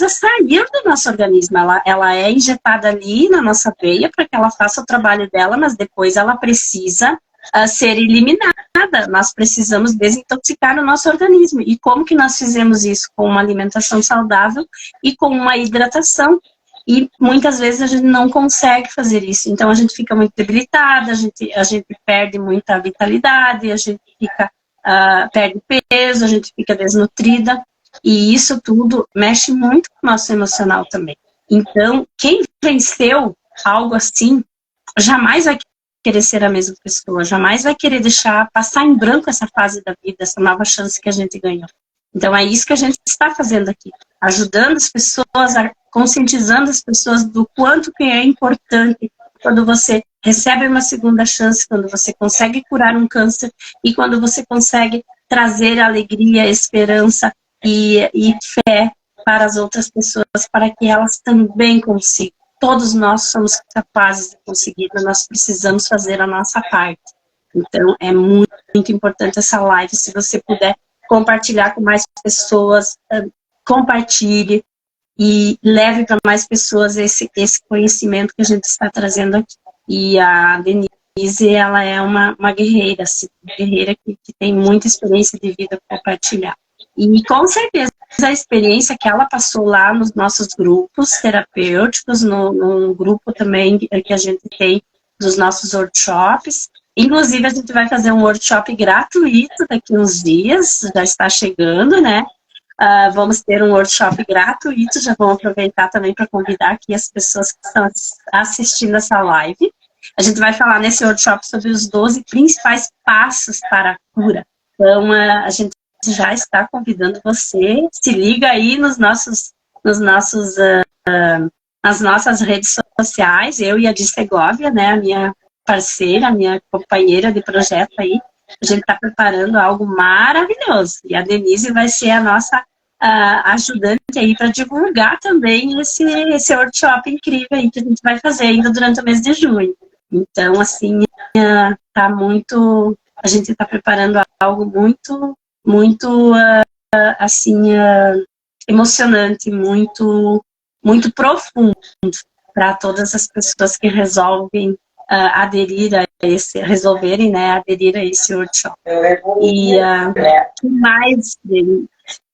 sair do nosso organismo. Ela é injetada ali na nossa veia para que ela faça o trabalho dela, mas depois ela precisa ser eliminada. Nós precisamos desintoxicar o nosso organismo. E como que nós fizemos isso? Com uma alimentação saudável e com uma hidratação. E muitas vezes a gente não consegue fazer isso. Então a gente fica muito debilitada, a gente perde muita vitalidade, a gente fica, perde peso, a gente fica desnutrida. E isso tudo mexe muito com o nosso emocional também. Então, quem venceu algo assim, jamais vai querer ser a mesma pessoa, jamais vai querer deixar passar em branco essa fase da vida, essa nova chance que a gente ganhou. Então é isso que a gente está fazendo aqui, ajudando as pessoas, conscientizando as pessoas do quanto que é importante quando você recebe uma segunda chance, quando você consegue curar um câncer e quando você consegue trazer alegria, esperança e fé para as outras pessoas, para que elas também consigam. Todos nós somos capazes de conseguir, mas nós precisamos fazer a nossa parte. Então, é muito, muito importante essa live. Se você puder compartilhar com mais pessoas, compartilhe e leve para mais pessoas esse conhecimento que a gente está trazendo aqui. E a Denise, ela é uma guerreira, assim, uma guerreira que tem muita experiência de vida para compartilhar. E com certeza a experiência que ela passou lá nos nossos grupos terapêuticos, no grupo também que a gente tem dos nossos workshops. Inclusive, a gente vai fazer um workshop gratuito daqui uns dias, já está chegando, né? Vamos ter um workshop gratuito, já vamos aproveitar também para convidar aqui as pessoas que estão assistindo essa live. A gente vai falar nesse workshop sobre os 12 principais passos para a cura. Então, a gente já está convidando você, se liga aí nas nossas redes sociais, eu e a Di Segovia, né, a minha parceira, a minha companheira de projeto aí, a gente está preparando algo maravilhoso, e a Denise vai ser a nossa ajudante aí para divulgar também esse workshop incrível aí que a gente vai fazer ainda durante o mês de junho. Então, assim, tá muito, a gente está preparando algo muito assim, emocionante, muito profundo para todas as pessoas que resolverem, né, aderir a esse workshop.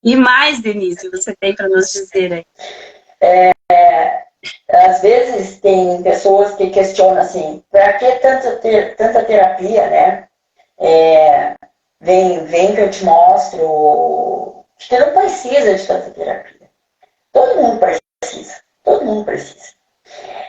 E mais, Denise, você tem para nos dizer aí? Às vezes tem pessoas que questionam assim, para que tanta terapia, né? Vem que eu te mostro. Você não precisa de tanta terapia. Todo mundo precisa.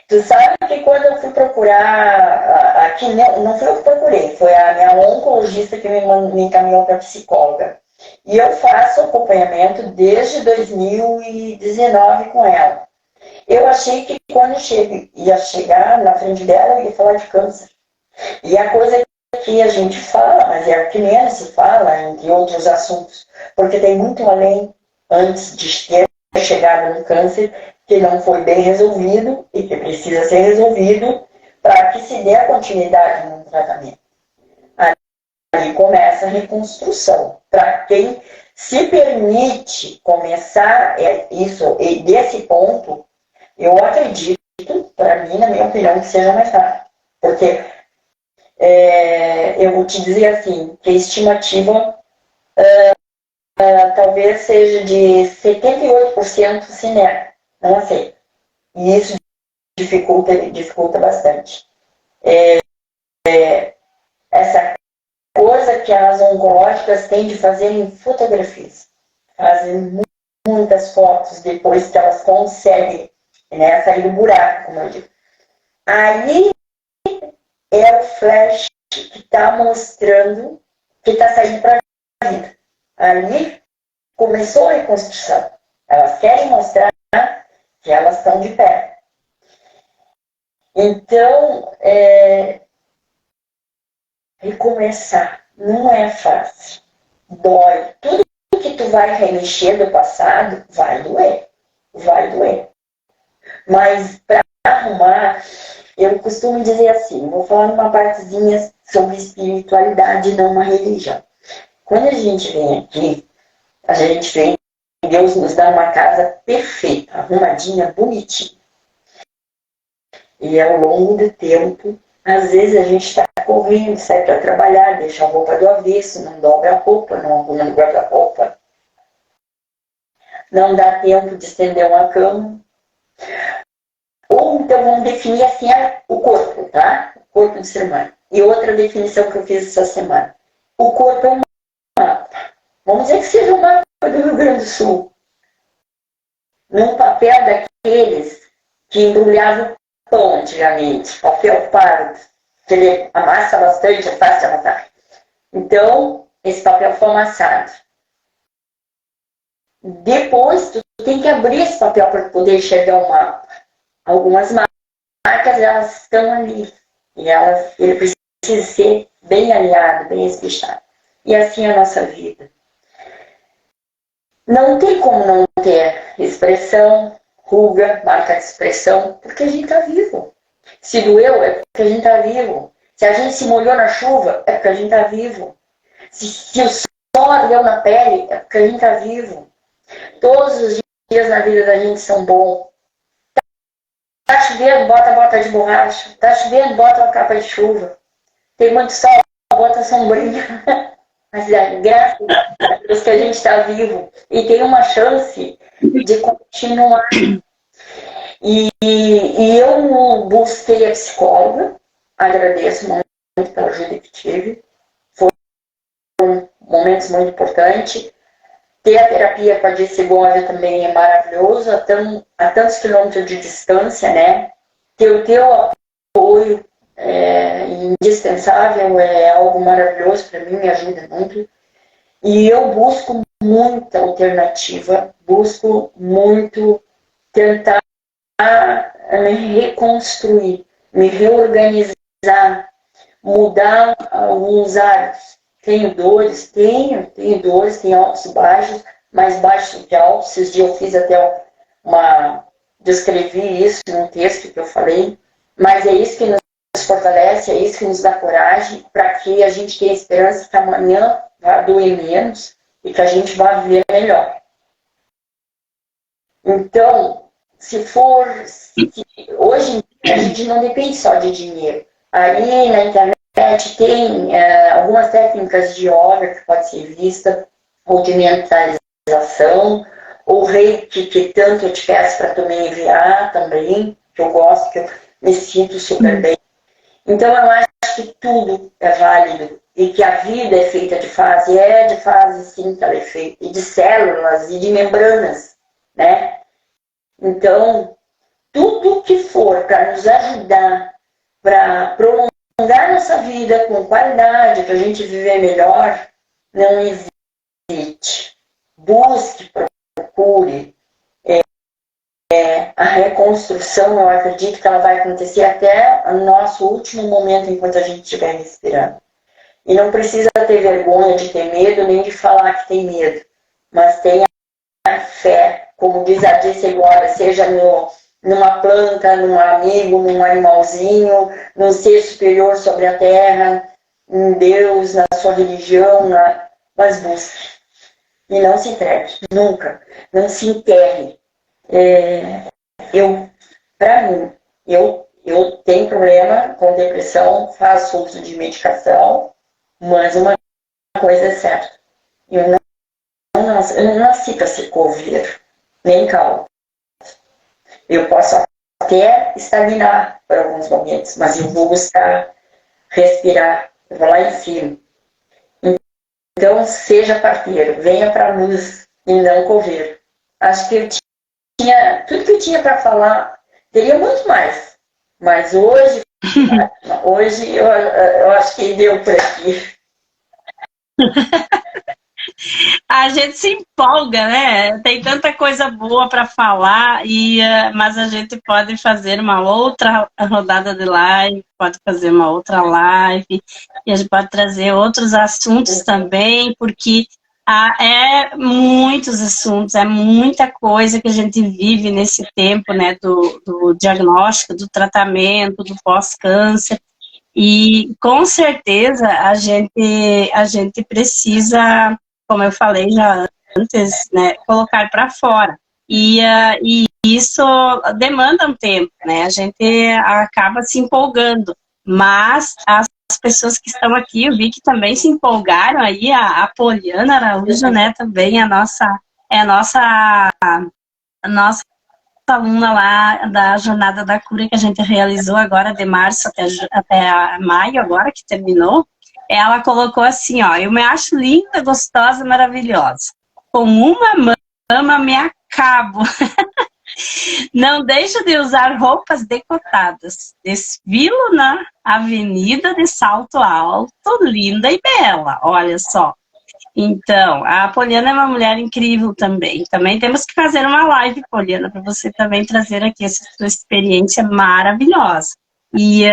Tu sabe que quando eu fui procurar, aqui não fui eu que procurei, foi a minha oncologista que me encaminhou para psicóloga. E eu faço acompanhamento desde 2019 com ela. Eu achei que quando ia chegar na frente dela, eu ia falar de câncer. E a coisa que a gente fala, mas é o que menos se fala, entre outros assuntos, porque tem muito além antes de ter chegado no câncer, que não foi bem resolvido e que precisa ser resolvido para que se dê a continuidade no tratamento. Aí começa a reconstrução. Para quem se permite começar isso, e desse ponto, eu acredito, para mim, na minha opinião, que seja mais rápido. Porque eu vou te dizer assim, que a estimativa talvez seja de 78% se nega, não aceita. E isso dificulta bastante. Essa coisa que as oncológicas têm de fazer em fotografias. Fazem muitas fotos depois que elas conseguem, né, sair do buraco, como eu digo. Aí é o flash que está mostrando que está saindo para a vida. Ali começou a reconstrução. Elas querem mostrar que elas estão de pé. Então, recomeçar não é fácil. Dói. Tudo que tu vai remexer do passado vai doer. Mas para arrumar, eu costumo dizer assim, vou falar uma partezinha sobre espiritualidade, não uma religião. Quando a gente vem aqui, Deus nos dá uma casa perfeita, arrumadinha, bonitinha. E ao longo do tempo, às vezes a gente está correndo, sai para trabalhar, deixa a roupa do avesso, não dobra a roupa, não guarda a roupa. Não dá tempo de estender uma cama. Ou então vamos definir assim o corpo, tá? O corpo do ser humano. E outra definição que eu fiz essa semana. O corpo é um mapa. Vamos dizer que seja um mapa do Rio Grande do Sul. Num papel daqueles que embrulhavam pão antigamente. Papel pardo. Que ele amassa bastante, é fácil de amassar. Então, esse papel foi amassado. Depois, tu tem que abrir esse papel para poder enxergar o mapa. Algumas marcas, elas estão ali. E ele precisa ser bem alinhado, bem espichado. E assim é a nossa vida. Não tem como não ter expressão, ruga, marca de expressão, porque a gente está vivo. Se doeu, é porque a gente está vivo. Se a gente se molhou na chuva, é porque a gente está vivo. Se o sol ardeu na pele, é porque a gente está vivo. Todos os dias na vida da gente são bons. Tá chovendo, bota a bota de borracha. Tá chovendo, bota uma capa de chuva. Tem muito sol, bota sombrinha. Mas graças a Deus que a gente está vivo. E tem uma chance de continuar. E eu busquei a psicóloga. Agradeço muito pela ajuda que tive. Foram momentos muito importantes. Ter a terapia com a Jessie Góvia também é maravilhoso, a tantos quilômetros de distância, né? Ter o teu apoio é indispensável, é algo maravilhoso para mim, me ajuda muito. E eu busco muita alternativa, busco muito tentar me reconstruir, me reorganizar, mudar alguns hábitos. Tenho dores, tenho altos e baixos, mais baixos que altos. Esses dias eu fiz até descrevi isso num texto que eu falei, mas é isso que nos fortalece, é isso que nos dá coragem, para que a gente tenha esperança que amanhã vai doer menos e que a gente vai viver melhor. Então, hoje em dia a gente não depende só de dinheiro. Aí na internet tem algumas técnicas de yoga que pode ser vista, ou de mentalização, ou reiki, que tanto eu te peço para tu me enviar também, que eu gosto, que eu me sinto super bem. Então eu acho que tudo é válido e que a vida é feita de fase, sim, que ela é feita, e de células e de membranas, né? Então, tudo que for para nos ajudar, para prolongar nossa vida com qualidade, para a gente viver melhor, não hesite. Busque, procure. A reconstrução, eu acredito que ela vai acontecer até o nosso último momento enquanto a gente estiver respirando. E não precisa ter vergonha de ter medo, nem de falar que tem medo. Mas tenha fé, como diz a Jessie agora, seja numa planta, num amigo, num animalzinho, num ser superior sobre a terra, em Deus, na sua religião, mas busque. E não se entregue, nunca. Não se enterre. Para mim, eu tenho problema com depressão, faço uso de medicação, mas uma coisa é certa. Eu não nasci para ser coveiro, nem calmo. Eu posso até estagnar por alguns momentos, mas eu vou buscar respirar, eu vou lá em cima. Então, seja parteiro, venha para a luz e não coveiro. Acho que eu tinha tudo que eu tinha para falar, teria muito mais, mas hoje eu acho que deu por aqui. A gente se empolga, né? Tem tanta coisa boa para falar, mas a gente pode fazer uma outra rodada de live, pode fazer uma outra live, e a gente pode trazer outros assuntos também, porque é muitos assuntos, é muita coisa que a gente vive nesse tempo, né? Do diagnóstico, do tratamento, do pós-câncer. E com certeza a gente precisa, como eu falei já antes, né, colocar para fora. E isso demanda um tempo, né? A gente acaba se empolgando, mas as pessoas que estão aqui, eu vi que também se empolgaram aí, a Poliana Araújo, né, também a nossa aluna lá da Jornada da Cura que a gente realizou agora de março até maio, agora que terminou, ela colocou assim, ó, eu me acho linda, gostosa, maravilhosa. Com uma mama me acabo. Não deixo de usar roupas decotadas. Desfilo na avenida de salto alto, linda e bela. Olha só. Então, a Poliana é uma mulher incrível também. Também temos que fazer uma live, Poliana, para você também trazer aqui essa sua experiência maravilhosa. E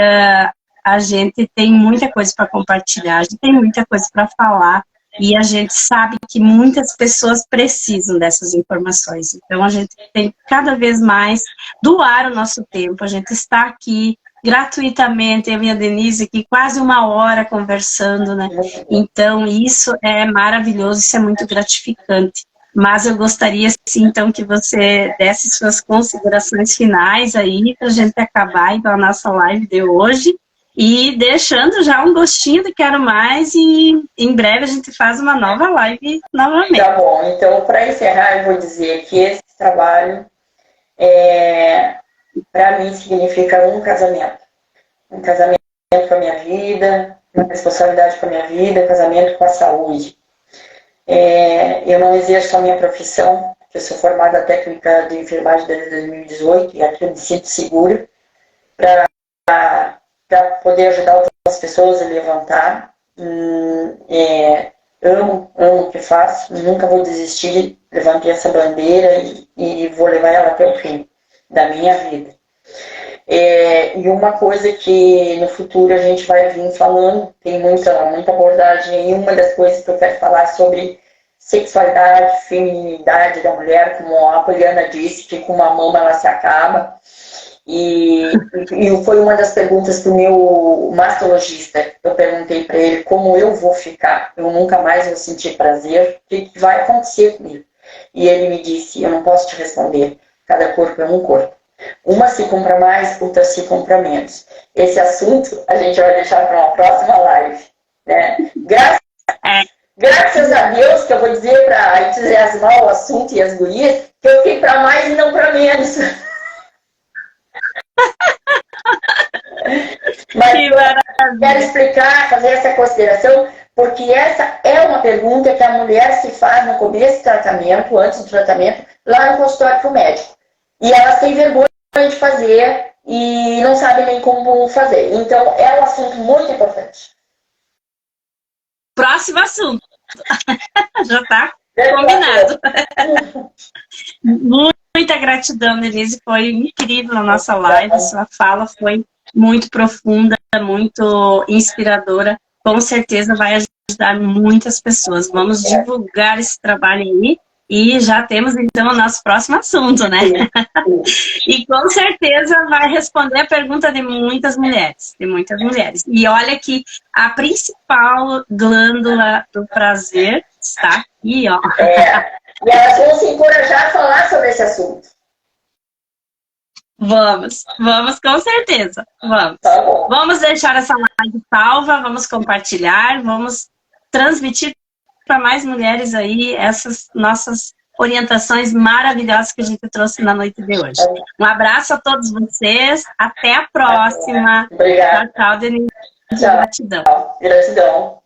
a gente tem muita coisa para compartilhar, a gente tem muita coisa para falar. E a gente sabe que muitas pessoas precisam dessas informações. Então, a gente tem que cada vez mais doar o nosso tempo. A gente está aqui gratuitamente, eu e a Denise aqui, quase uma hora conversando, né? Então, isso é maravilhoso, isso é muito gratificante. Mas eu gostaria, sim, então, que você desse suas considerações finais aí, para a gente acabar então, a nossa live de hoje. E deixando já um gostinho de quero mais e em breve a gente faz uma nova live novamente. Tá bom, então para encerrar eu vou dizer que esse trabalho para mim significa um casamento. Um casamento com a minha vida, uma responsabilidade com a minha vida, um casamento com a saúde. Eu não exerço a minha profissão, eu sou formada técnica de enfermagem desde 2018 e aqui eu me sinto segura para poder ajudar outras pessoas a levantar. Amo o que faço, nunca vou desistir, levantei essa bandeira e vou levar ela até o fim da minha vida. E uma coisa que no futuro a gente vai vir falando, tem muita abordagem, e uma das coisas que eu quero falar sobre sexualidade, feminilidade da mulher, como a Poliana disse, que com uma mama ela se acaba. E foi uma das perguntas para o meu mastologista. Eu perguntei para ele como eu vou ficar. Eu nunca mais vou sentir prazer. O que vai acontecer comigo? E ele me disse, eu não posso te responder. Cada corpo é um corpo. Uma se compra mais, outra se compra menos. Esse assunto a gente vai deixar para uma próxima live. Né? Graças a Deus, que eu vou dizer para entusiasmar o assunto e as gurias, que eu fiquei para mais e não para menos. Mas eu quero explicar, fazer essa consideração, porque essa é uma pergunta que a mulher se faz no começo do tratamento, antes do tratamento, lá no consultório com o médico. E elas têm vergonha de fazer e não sabem nem como fazer. Então, é um assunto muito importante. Próximo assunto. Já está combinado. Muita gratidão, Denise. Foi incrível a nossa live. Sua fala foi muito profunda, muito inspiradora. Com certeza vai ajudar muitas pessoas. Vamos divulgar esse trabalho aí. E já temos, então, o nosso próximo assunto, né? E com certeza vai responder a pergunta de muitas mulheres. E olha que a principal glândula do prazer está aqui, ó. E elas vão se encorajar a falar sobre esse assunto. Vamos com certeza. Vamos. Tá bom. Vamos deixar essa live salva, vamos compartilhar, vamos transmitir para mais mulheres aí essas nossas orientações maravilhosas que a gente trouxe na noite de hoje. Um abraço a todos vocês, até a próxima. Obrigada. Tchau, Denise. Tchau. Gratidão. Gratidão.